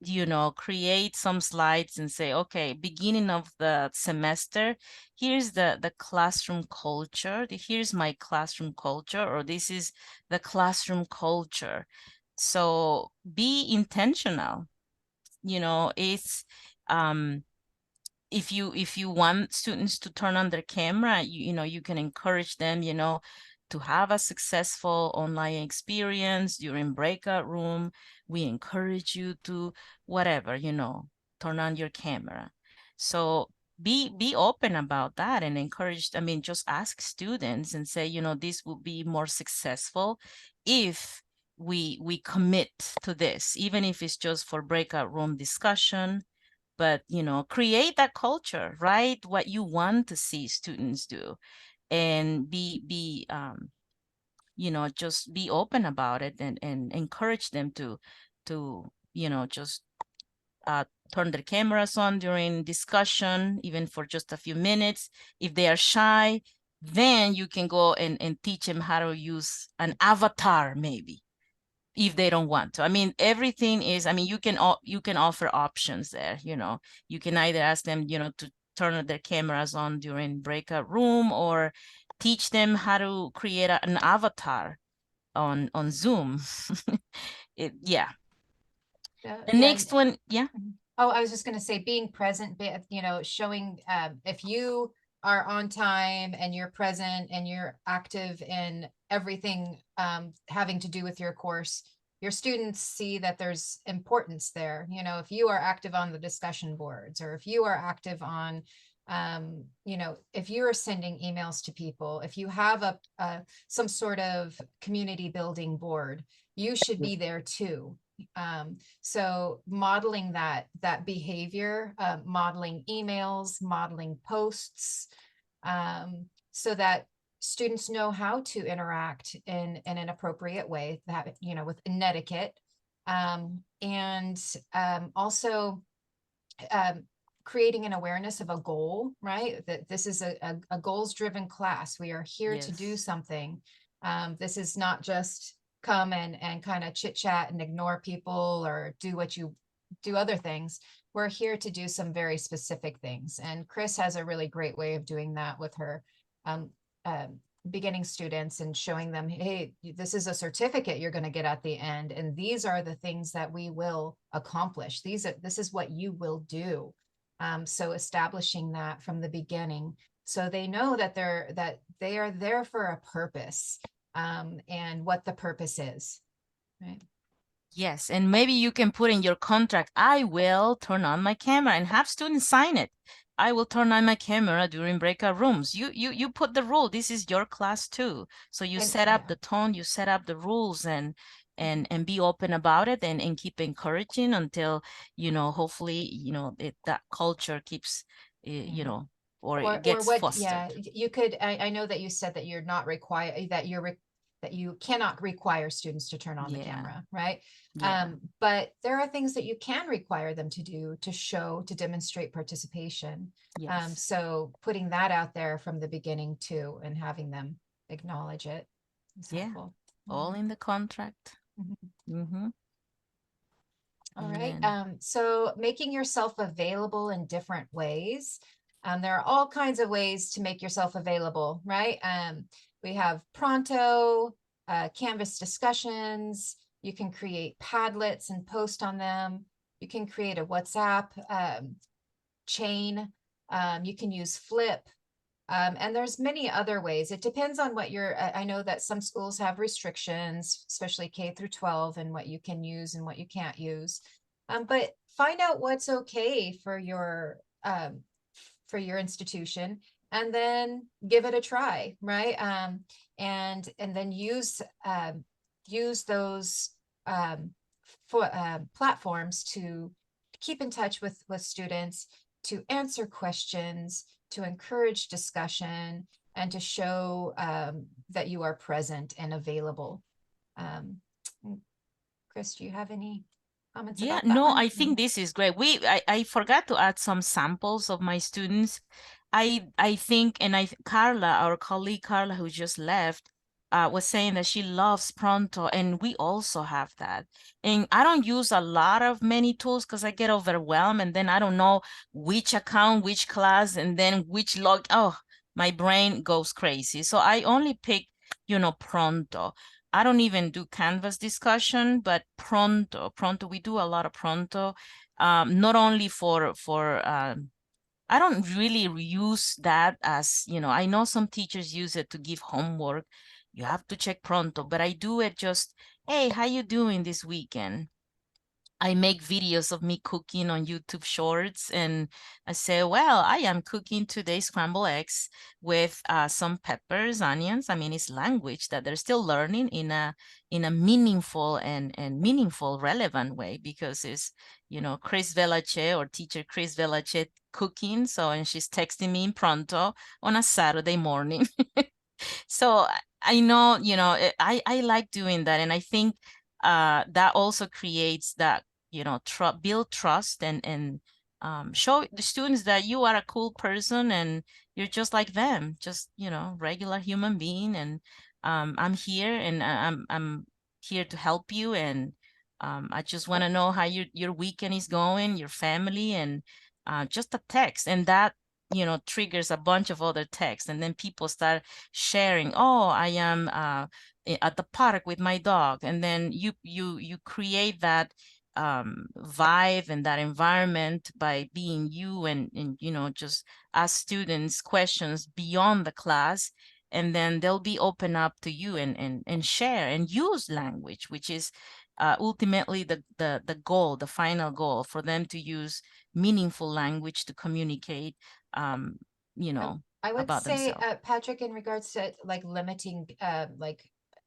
you know, create some slides and say, okay, beginning of the semester, here's the classroom culture. Here's my classroom culture, or this is the classroom culture. So be intentional. You know, it's if you want students to turn on their camera, you know, you can encourage them, you know, to have a successful online experience during breakout room. We encourage you to whatever, you know, turn on your camera. So be open about that and encourage, I mean, just ask students and say, you know, this will be more successful if we commit to this, even if it's just for breakout room discussion. But you know, create that culture, write what you want to see students do, and be you know, just be open about it and encourage them to you know, just turn their cameras on during discussion, even for just a few minutes. If they are shy, then you can go and teach them how to use an avatar, maybe, if they don't want to. I mean, everything is, I mean, you can offer options there, you know. You can either ask them, you know, to turn their cameras on during breakout room, or teach them how to create an avatar on Zoom. Yeah. The Yeah. next one, yeah. Oh, I was just going to say being present, you know, showing if you are on time and you're present and you're active in everything having to do with your course, your students see that there's importance there. You know, if you are active on the discussion boards, or if you are active on, you know, if you are sending emails to people, if you have some sort of community building board, you should be there too. So modeling that behavior, modeling emails, modeling posts, so that students know how to interact in an appropriate way, that, you know, with etiquette, and also creating an awareness of a goal, right? That this is a goals-driven class. We are here to do Yes. something. This is not just come and kind of chit chat and ignore people or do other things. We're here to do some very specific things. And Chris has a really great way of doing that with her beginning students, and showing them, hey, this is a certificate you're going to get at the end, and these are the things that we will accomplish. This is what you will do. So establishing that from the beginning, so they know that they are there for a purpose, and what the purpose is, right? Yes, and maybe you can put in your contract, I will turn on my camera, and have students sign it. I will turn on my camera during breakout rooms. You put the rule. This is your class too. So you And set up yeah. the tone, you set up the rules, and and be open about it and keep encouraging until, hopefully, that culture keeps, or it Or gets what, fostered. yeah, you could, I know that you said that you're not required, that that you cannot require students to turn on the Yeah. camera, right? Yeah. But there are things that you can require them to do to demonstrate participation. Yes. So putting that out there from the beginning too, and having them acknowledge it is Yeah. helpful. All in the contract. Mhm. Mm-hmm. All right. Amen. So making yourself available in different ways. There are all kinds of ways to make yourself available, right? We have Pronto, Canvas discussions. You can create Padlets and post on them. You can create a WhatsApp chain. You can use Flip. And there's many other ways. It depends on what I know that some schools have restrictions, especially K through 12, and what you can use and what you can't use. But find out what's okay for your institution, and then give it a try, right? And then use those platforms to keep in touch with students, to answer questions, to encourage discussion, and to show that you are present and available. Chris, do you have any comments Yeah, about that no, one? I think this is great. I forgot to add some samples of my students. I think, and Carla, our colleague Carla, who just left, was saying that she loves Pronto, and we also have that. And I don't use a lot of many tools because I get overwhelmed, and then I don't know which account, which class, and then which log. Oh, my brain goes crazy. So I only pick, Pronto. I don't even do Canvas discussion, but Pronto, we do a lot of Pronto. Not only I don't really use that as, I know some teachers use it to give homework. You have to check Pronto, but I do it just, hey, how you doing this weekend? I make videos of me cooking on YouTube Shorts, and I say, well, I am cooking today scrambled eggs with some peppers, onions. I mean, it's language that they're still learning in a meaningful and meaningful, relevant way, because it's, Chris Velache, or teacher Chris Velache, cooking. So, and she's texting me in Pronto on a Saturday morning. So I know, I like doing that, and I think that also creates that, build trust, and show the students that you are a cool person and you're just like them, just, regular human being. And I'm here, and I'm here to help you, and I just want to know how your weekend is going, your family, and just a text, and that, triggers a bunch of other texts, and then people start sharing, oh, I am at the park with my dog, and then you create that vibe and that environment by being you, and just ask students questions beyond the class, and then they'll be open up to you, and share and use language, which is ultimately the goal, the final goal, for them to use meaningful language to communicate, um, I would about say, themselves. Patrick, in regards to like limiting,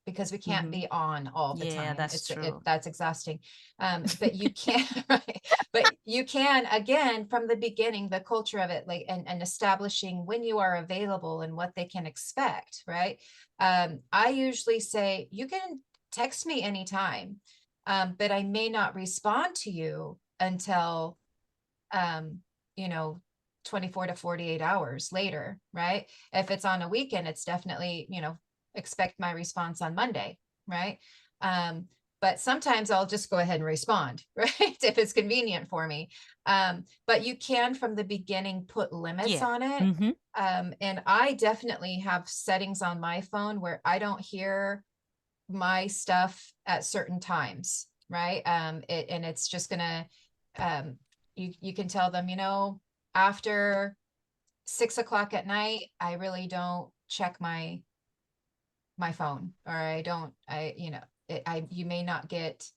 because we can't be on all the Yeah, time. that's true. That's exhausting. But you can, right? But you can, again, from the beginning, the culture of it, like, and establishing when you are available and what they can expect, right? I usually say, you can text me anytime, but I may not respond to you until, you know, 24 to 48 hours later, right? If it's on a weekend, it's definitely, expect my response on Monday, right? But sometimes I'll just go ahead and respond, right? If it's convenient for me. But you can, from the beginning, put limits Yeah. on it. Mm-hmm. And I definitely have settings on my phone where I don't hear my stuff at certain times, right? And it's just gonna, you can tell them, after 6 o'clock at night, I really don't check my phone, or you may not get,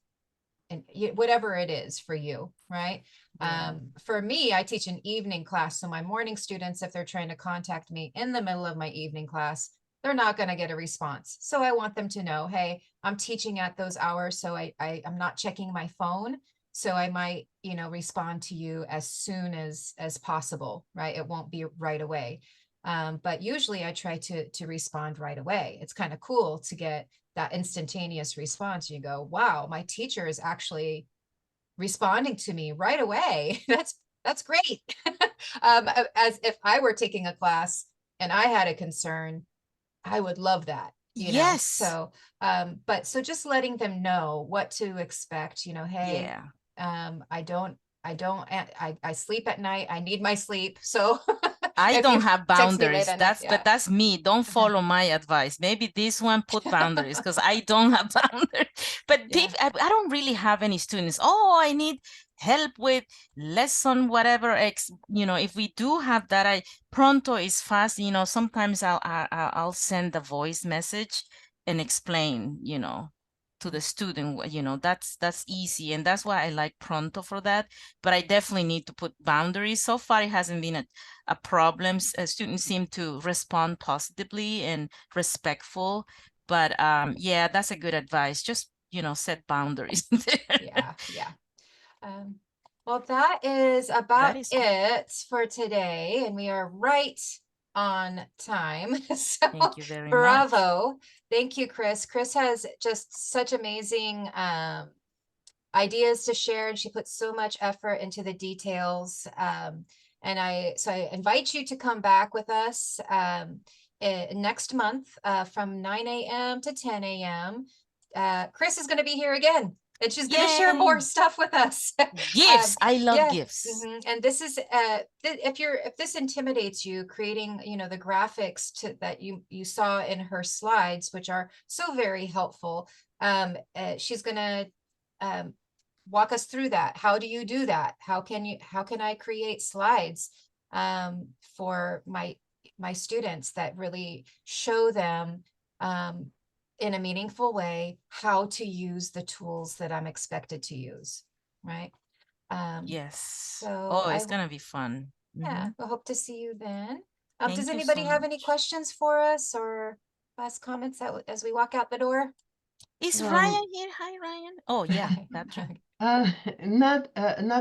and whatever it is for you, right? Yeah. For me, I teach an evening class, so my morning students, if they're trying to contact me in the middle of my evening class, they're not going to get a response. So I want them to know, hey, I'm teaching at those hours, so I'm not checking my phone. So I might, respond to you as soon as possible, right? It won't be right away. But usually I try to respond right away. It's kind of cool to get that instantaneous response. You go, wow, my teacher is actually responding to me right away. That's great. As if I were taking a class and I had a concern, I would love that, Yes. So, but so just letting them know what to expect, hey, Yeah. I sleep at night. I need my sleep. So I if don't you have text me late boundaries. at night, But that's me. Don't follow my advice. Maybe this one put boundaries because I don't have boundaries. But Yeah. I don't really have any students. Oh, I need help with lesson, whatever. If we do have that, pronto is fast. Sometimes I'll send a voice message and explain, to the student, that's easy. And that's why I like pronto for that. But I definitely need to put boundaries. So far, it hasn't been a problem. Students seem to respond positively and respectful. But yeah, that's a good advice. Just, set boundaries. Yeah. Well, that is about is- it for today, and we are right on time. So Thank you very much. bravo. Thank you, Chris. Chris has just such amazing ideas to share, and she puts so much effort into the details. So I invite you to come back with us next month from 9 a.m. to 10 a.m. Chris is going to be here again, and she's going to share more Yay. stuff with us. Gifts. I love yeah. gifts. And this is if this intimidates you, creating the graphics that you saw in her slides, which are so very helpful. She's going to walk us through that. How do you do that? How can I create slides for my students that really show them in a meaningful way how to use the tools that I'm expected to use, right? Yes. So Oh, it's gonna be fun. Yeah, I hope to see you then. Thank Does you anybody so have any much. questions for us or last comments as we walk out the door? Is Um, Ryan here? Hi, Ryan. Oh, yeah, Patrick. Not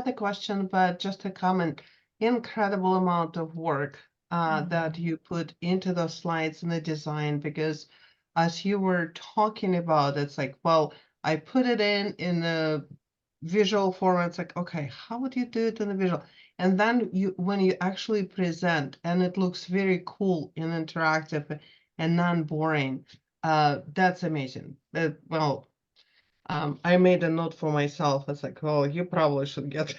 a question, but just a comment. Incredible amount of work that you put into those slides and the design, because as you were talking about, it's like, well, I put it in the visual format. It's like, okay, how would you do it in the visual? And then when you actually present, and it looks very cool and interactive and non-boring, that's amazing. Well, I made a note for myself. It's like, oh, you probably should get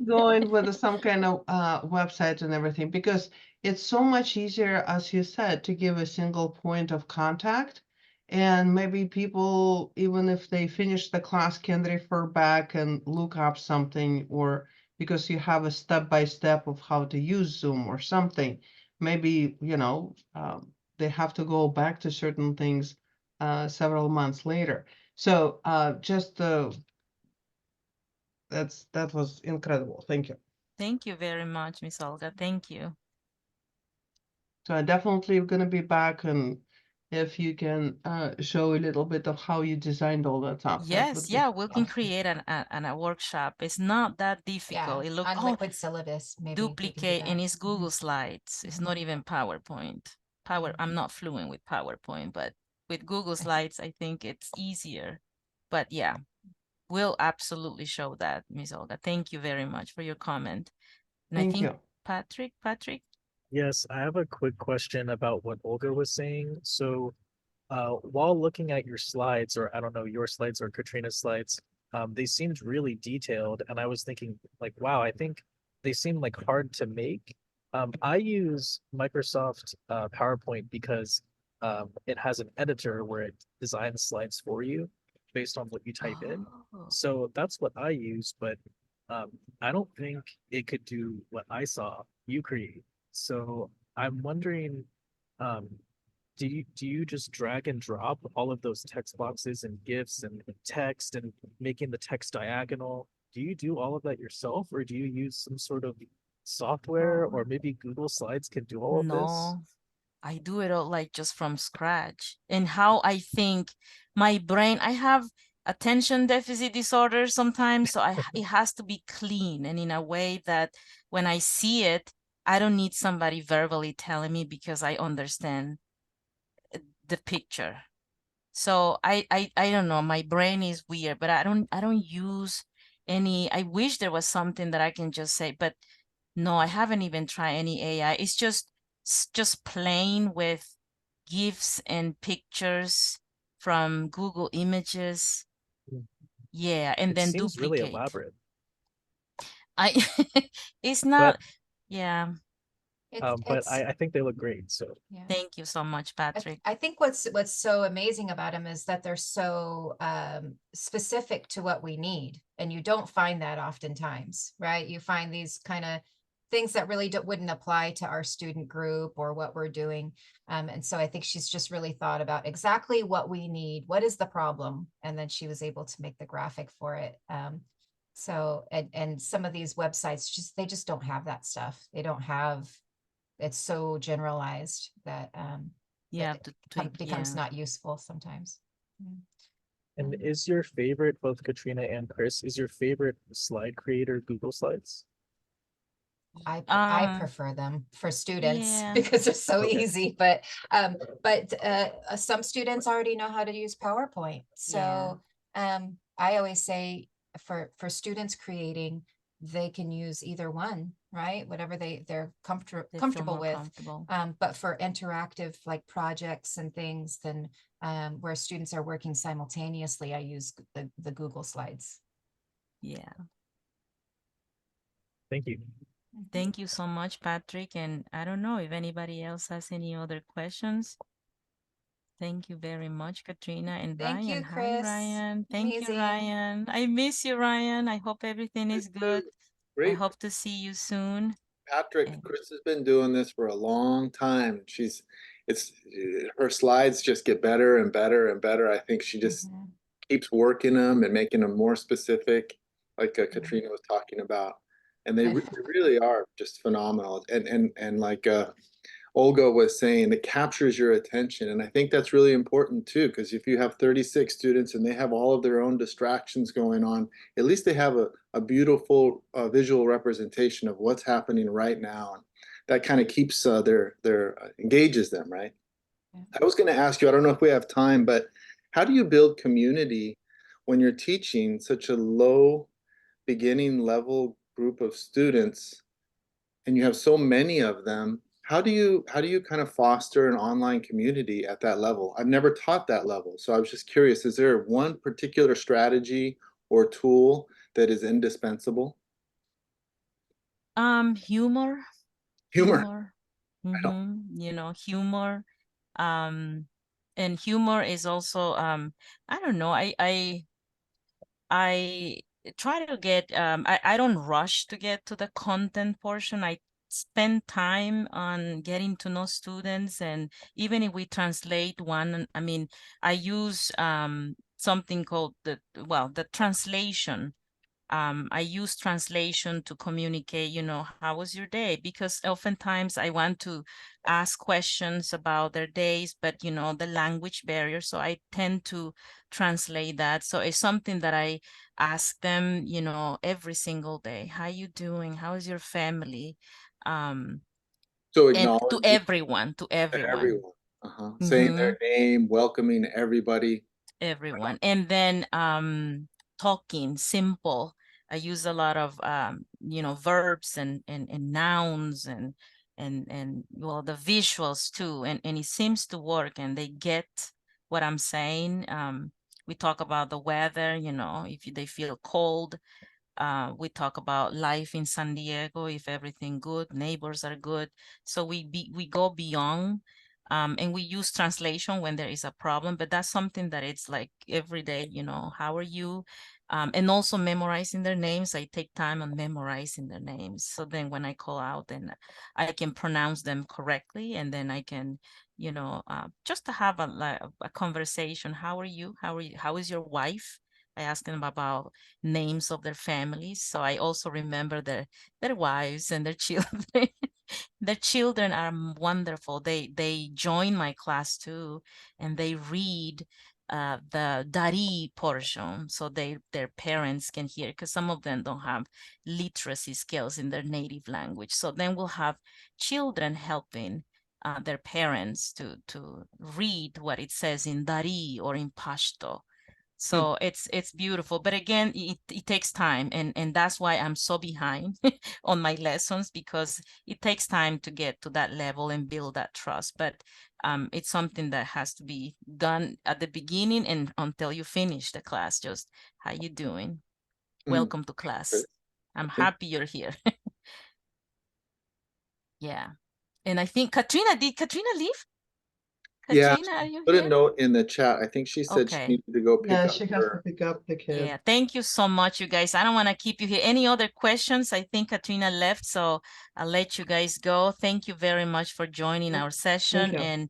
going with some kind of website and everything, because it's so much easier, as you said, to give a single point of contact. And maybe people, even if they finish the class, can refer back and look up something, or because you have a step-by-step of how to use Zoom or something. Maybe, they have to go back to certain things several months later. So that was incredible. Thank you. Thank you very much, Miss Olga. Thank you. So I definitely going to be back, and if you can show a little bit of how you designed all that stuff, that Yes, would be yeah, we can awesome. create a workshop. It's not that difficult. Yeah, It look on liquid syllabus, maybe we can do duplicate, and that. it's Google Slides. It's not even PowerPoint. I'm not fluent with PowerPoint, but with Google Slides, I think it's easier. But yeah, we'll absolutely show that, Miss Olga. Thank you very much for your comment. And I Thank think you. Patrick. Yes, I have a quick question about what Olga was saying. So, while looking at your slides, or I don't know, your slides or Katrina's slides, they seemed really detailed, and I was thinking, like, wow, I think they seem like hard to make. I use Microsoft PowerPoint because it has an editor where it designs slides for you based on what you type in. Oh. So that's what I use, but I don't think it could do what I saw you create. So I'm wondering, um, do you just drag and drop all of those text boxes and GIFs and text and making the text diagonal? Do you do all of that yourself, or do you use some sort of software, or maybe Google Slides can do all of this? No, I do it all like just from scratch. And how I think my brain, I have attention deficit disorder sometimes, so it has to be clean and in a way that when I see it, I don't need somebody verbally telling me because I understand the picture. So I don't know, my brain is weird, but I don't use any. I wish there was something that I can just say, but no, I haven't even tried any AI. It's just plain with GIFs and pictures from Google Images. Mm. Yeah, and It then seems really duplicate. elaborate, I it's but not, yeah. but I think they look great. So yeah. Thank you so much, Patrick. I think what's so amazing about them is that they're so specific to what we need, and you don't find that oftentimes, right? You find these kind of things that really wouldn't apply to our student group or what we're doing. And so I think she's just really thought about exactly what we need, what is the problem, and then she was able to make the graphic for it. So and some of these websites they just don't have that stuff. They don't have, it's so generalized that You have to tweak, becomes yeah. not useful sometimes. and is your favorite, both Katrina and Chris, is your favorite slide creator Google Slides? I prefer them for students yeah. because they're so Okay. easy, but some students already know how to use PowerPoint. So I always say for students creating, they can use either one, right? Whatever they're They feel comfortable more with. comfortable. But for interactive like projects and things, then where students are working simultaneously, I use the Google Slides. Yeah. Thank you. Thank you so much, Patrick. And I don't know if anybody else has any other questions. Thank you very much, Katrina and Thank Ryan. you, Hi, Chris. Ryan. Thank you, Amazing. Ryan. I miss you, Ryan. I hope everything is good. I Great. hope to see you soon. Patrick, And- Chris has been doing this for a long time. Her slides just get better and better and better. I think she just Mhm. keeps working them and making them more specific, like Katrina was talking about. And they really are just phenomenal. And like Olga was saying, it captures your attention. And I think that's really important too, because if you have 36 students and they have all of their own distractions going on, at least they have a beautiful visual representation of what's happening right now. And that kind of keeps engages them, right? Yeah. I was going to ask you, I don't know if we have time, but how do you build community when you're teaching such a low beginning level group of students and you have so many of them? How do you kind of foster an online community at that level? I've never taught that level, so I was just curious, is there one particular strategy or tool that is indispensable? Humor. Humor. I don't. You know, humor. And humor is also I don't know, I try to get I don't rush to get to the content portion. I spend time on getting to know students, and even if we translate one, I mean, I use something called the translation. I use translation to communicate, you know, how was your day? Because oftentimes I want to ask questions about their days, but you know, the language barrier. So I tend to translate that. So it's something that I ask them, you know, every single day. How you doing? How is your family? Um, So and to acknowledging everyone, to everyone. everyone, saying Mm-hmm. their name, welcoming everybody. Everyone. And then talking simple. I use a lot of you know, verbs and nouns and well, the visuals too, and it seems to work and they get what I'm saying. We talk about the weather, you know, if they feel cold. We talk about life in San Diego, if everything good, neighbors are good. So we go beyond, and we use translation when there is a problem, but that's something that it's like every day, you know, how are you? And also memorizing their names. I take time on memorizing their names. So then when I call out, then I can pronounce them correctly, and then I can, you know, just to have a conversation. How are you? How are you? How is your wife? I ask them about names of their families. So I also remember their wives and their children. The children are wonderful. They join my class too, and they read the Dari portion so their parents can hear, because some of them don't have literacy skills in their native language. So then we'll have children helping their parents to read what it says in Dari or in Pashto. So it's beautiful, but again, it takes time, and that's why I'm so behind on my lessons, because it takes time to get to that level and build that trust. But it's something that has to be done at the beginning and until you finish the class. Just how you doing? Welcome to class. Great. I'm Thank- happy you're here. Yeah, and I think did Katrina leave? Yeah, Katrina, are you put a here? note in the chat. I think she said she Okay. needed to go pick Yeah, up she has to her. pick up the kid. Yeah, thank you so much, you guys. I don't want to keep you here. Any other questions? I think Katrina left, so I'll let you guys go. Thank you very much for joining our session. you. And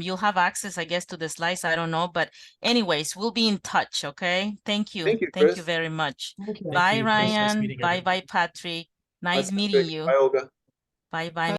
you'll have access, I guess, to the slides. I don't know. But anyways, we'll be in touch, okay? Thank you. Thank you, Thank you Chris. very much. Thank you. Bye, you, Chris. Nice Ryan. meeting Bye, everyone. bye, Patrick. Bye, Nice meeting Patrick. you. Bye, Olga. Bye, bye.